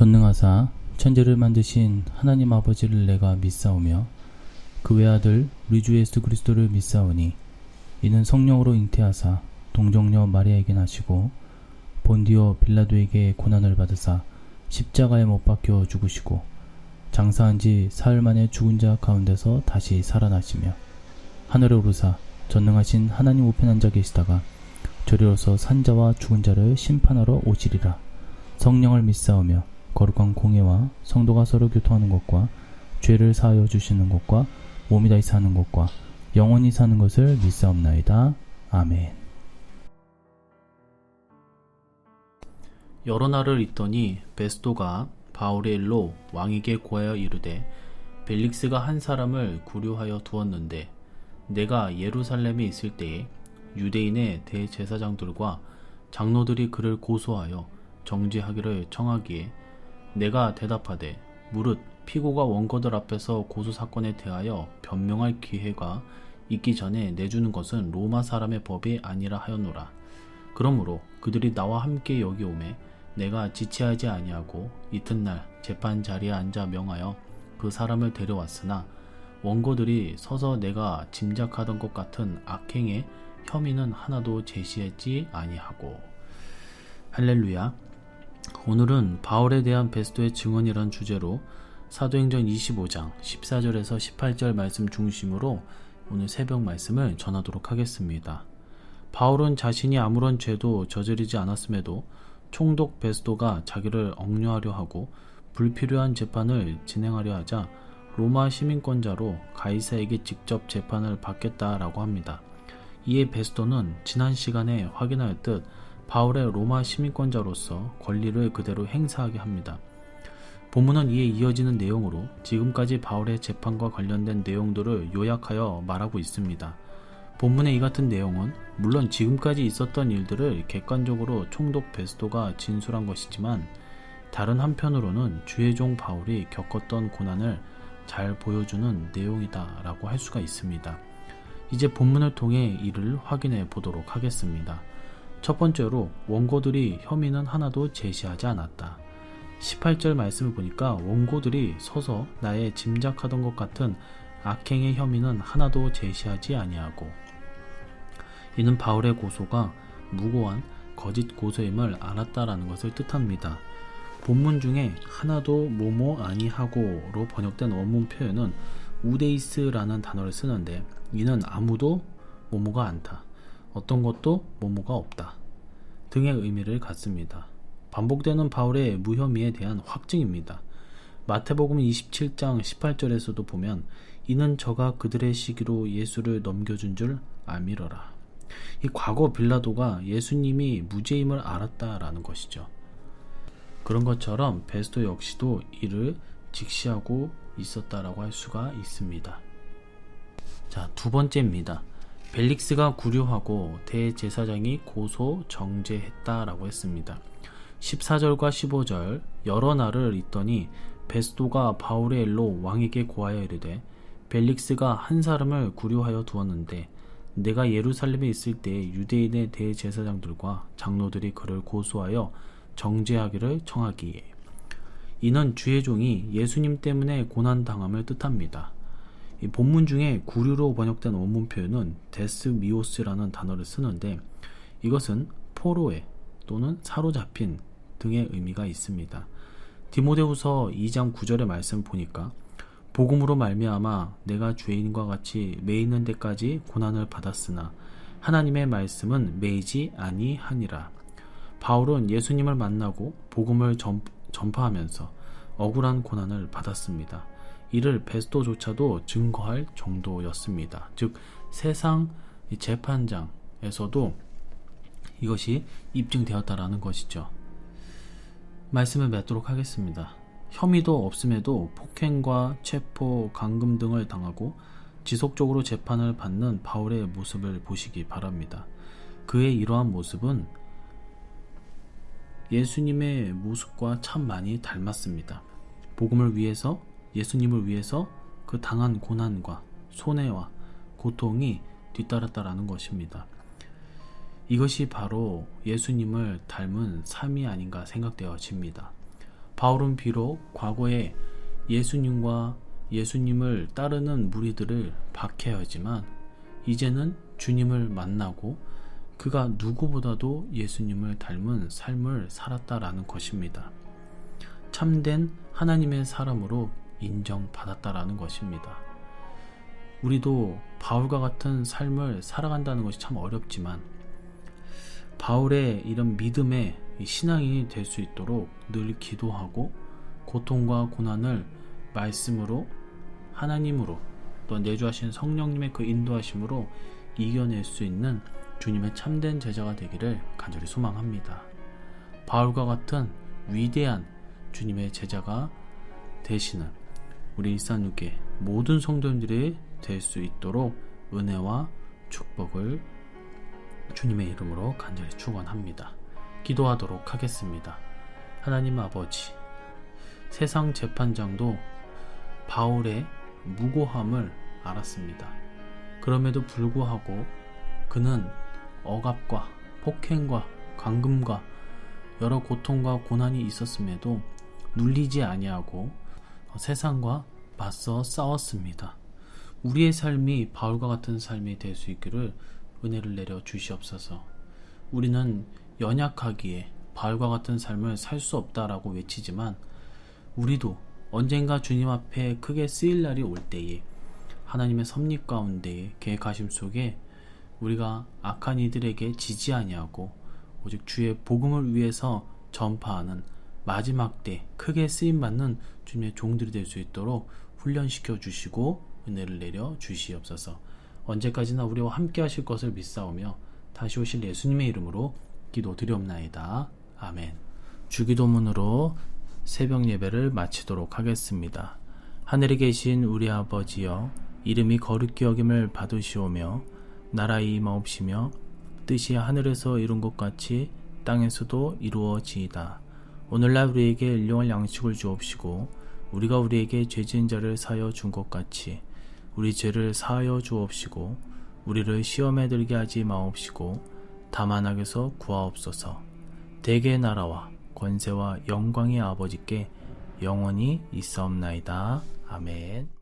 전능하사 천지를 만드신 하나님 아버지를 내가 믿사오며 그 외아들 우리 주 예수 그리스도를 믿사오니 이는 성령으로 잉태하사 동정녀 마리아에게 나시고 본디오 빌라도에게 고난을 받으사 십자가에 못 박혀 죽으시고 장사한 지 사흘 만에 죽은 자 가운데서 다시 살아나시며 하늘에 오르사 전능하신 하나님 우편에 앉아 계시다가 저리로서 산자와 죽은 자를 심판하러 오시리라. 성령을 믿사오며 거룩한 공예와 성도가 서로 교통하는 것과 죄를 사하여 주시는 것과 몸이 다시 사는 것과 영원히 사는 것을 믿사옵나이다. 아멘. 여러 날을 있더니 베스도가 바울의 일로 왕에게 고하여 이르되 벨릭스가 한 사람을 구류하여 두었는데 내가 예루살렘에 있을 때에 유대인의 대제사장들과 장로들이 그를 고소하여 정죄하기를 청하기에 내가 대답하되 무릇 피고가 원고들 앞에서 고소사건에 대하여 변명할 기회가 있기 전에 내주는 것은 로마 사람의 법이 아니라 하였노라. 그러므로 그들이 나와 함께 여기 오매 내가 지체하지 아니하고 이튿날 재판 자리에 앉아 명하여 그 사람을 데려왔으나 원고들이 서서 내가 짐작하던 것 같은 악행의 혐의는 하나도 제시하지 아니하고. 할렐루야. 오늘은 바울에 대한 베스도의 증언이란 주제로 사도행전 25장 14절에서 18절 말씀 중심으로 오늘 새벽 말씀을 전하도록 하겠습니다. 바울은 자신이 아무런 죄도 저지르지 않았음에도 총독 베스도가 자기를 억류하려 하고 불필요한 재판을 진행하려 하자 로마 시민권자로 가이사에게 직접 재판을 받겠다라고 합니다. 이에 베스도는 지난 시간에 확인하였듯 바울의 로마 시민권자로서 권리를 그대로 행사하게 합니다. 본문은 이에 이어지는 내용으로 지금까지 바울의 재판과 관련된 내용들을 요약하여 말하고 있습니다. 본문의 이 같은 내용은 물론 지금까지 있었던 일들을 객관적으로 총독 베스도가 진술한 것이지만 다른 한편으로는 주의 종 바울이 겪었던 고난을 잘 보여주는 내용이다 라고 할 수가 있습니다. 이제 본문을 통해 이를 확인해 보도록 하겠습니다. 첫 번째로 원고들이 혐의는 하나도 제시하지 않았다. 18절 말씀을 보니까 원고들이 서서 나의 짐작하던 것 같은 악행의 혐의는 하나도 제시하지 아니하고, 이는 바울의 고소가 무고한 거짓 고소임을 알았다라는 것을 뜻합니다. 본문 중에 하나도 뭐뭐 아니하고로 번역된 원문 표현은 우데이스라는 단어를 쓰는데 이는 아무도 뭐뭐가 않다, 어떤 것도 뭐뭐가 없다 등의 의미를 갖습니다. 반복되는 바울의 무혐의에 대한 확증입니다. 마태복음 27장 18절에서도 보면 이는 저가 그들의 시기로 예수를 넘겨준 줄 알미러라. 이 과거 빌라도가 예수님이 무죄임을 알았다라는 것이죠. 그런 것처럼 베스도 역시도 이를 직시하고 있었다라고 할 수가 있습니다. 자, 두 번째입니다. 벨릭스가 구류하고 대제사장이 고소 정죄했다라고 했습니다. 14절과 15절 여러 날을 있더니 베스도가 바울의 일로 왕에게 고하여 이르되 벨릭스가 한 사람을 구류하여 두었는데 내가 예루살렘에 있을 때 유대인의 대제사장들과 장로들이 그를 고소하여 정죄하기를 청하기에. 이는 주의 종이 예수님 때문에 고난당함을 뜻합니다. 이 본문 중에 구류로 번역된 원문 표현은 데스미오스라는 단어를 쓰는데 이것은 포로에 또는 사로잡힌 등의 의미가 있습니다. 디모데후서 2장 9절의 말씀 보니까 복음으로 말미암아 내가 죄인과 같이 매이는 데까지 고난을 받았으나 하나님의 말씀은 매이지 아니하니라. 바울은 예수님을 만나고 복음을 전파하면서 억울한 고난을 받았습니다. 이를 베스도조차도 증거할 정도였습니다. 즉 세상 재판장에서도 이것이 입증되었다라는 것이죠. 말씀을 맺도록 하겠습니다. 혐의도 없음에도 폭행과 체포, 감금 등을 당하고 지속적으로 재판을 받는 바울의 모습을 보시기 바랍니다. 그의 이러한 모습은 예수님의 모습과 참 많이 닮았습니다. 복음을 위해서, 예수님을 위해서 그 당한 고난과 손해와 고통이 뒤따랐다라는 것입니다. 이것이 바로 예수님을 닮은 삶이 아닌가 생각되어집니다. 바울은 비록 과거에 예수님을 따르는 무리들을 박해하지만 이제는 주님을 만나고 그가 누구보다도 예수님을 닮은 삶을 살았다라는 것입니다. 참된 하나님의 사람으로 인정받았다라는 것입니다. 우리도 바울과 같은 삶을 살아간다는 것이 참 어렵지만 바울의 이런 믿음의 신앙인이 될 수 있도록 늘 기도하고 고통과 고난을 말씀으로, 하나님으로, 또 내주하신 성령님의 그 인도하심으로 이겨낼 수 있는 주님의 참된 제자가 되기를 간절히 소망합니다. 바울과 같은 위대한 주님의 제자가 되시는 우리 일산육계 모든 성도님들이 될 수 있도록 은혜와 축복을 주님의 이름으로 간절히 축원합니다. 기도하도록 하겠습니다. 하나님 아버지, 세상 재판장도 바울의 무고함을 알았습니다. 그럼에도 불구하고 그는 억압과 폭행과 감금과 여러 고통과 고난이 있었음에도 눌리지 아니하고 세상과 맞서 싸웠습니다. 우리의 삶이 바울과 같은 삶이 될 수 있기를 은혜를 내려 주시옵소서. 우리는 연약하기에 바울과 같은 삶을 살 수 없다라고 외치지만 우리도 언젠가 주님 앞에 크게 쓰일 날이 올 때에 하나님의 섭리 가운데에 계획하심 속에 우리가 악한 이들에게 지지 아니하고 오직 주의 복음을 위해서 전파하는 마지막 때 크게 쓰임받는 주님의 종들이 될 수 있도록 훈련시켜 주시고 은혜를 내려 주시옵소서. 언제까지나 우리와 함께 하실 것을 믿사오며 다시 오실 예수님의 이름으로 기도드리옵나이다. 아멘. 주기도문으로 새벽 예배를 마치도록 하겠습니다. 하늘에 계신 우리 아버지여, 이름이 거룩히 여김을 받으시오며 나라의 임하옵시며 뜻이 하늘에서 이룬 것 같이 땅에서도 이루어지이다. 오늘날 우리에게 일용할 양식을 주옵시고 우리가 우리에게 죄 지은 자를 사하여 준 것 같이 우리 죄를 사하여 주옵시고 우리를 시험에 들게 하지 마옵시고 다만 악에서 구하옵소서. 대개의 나라와 권세와 영광의 아버지께 영원히 있사옵나이다. 아멘.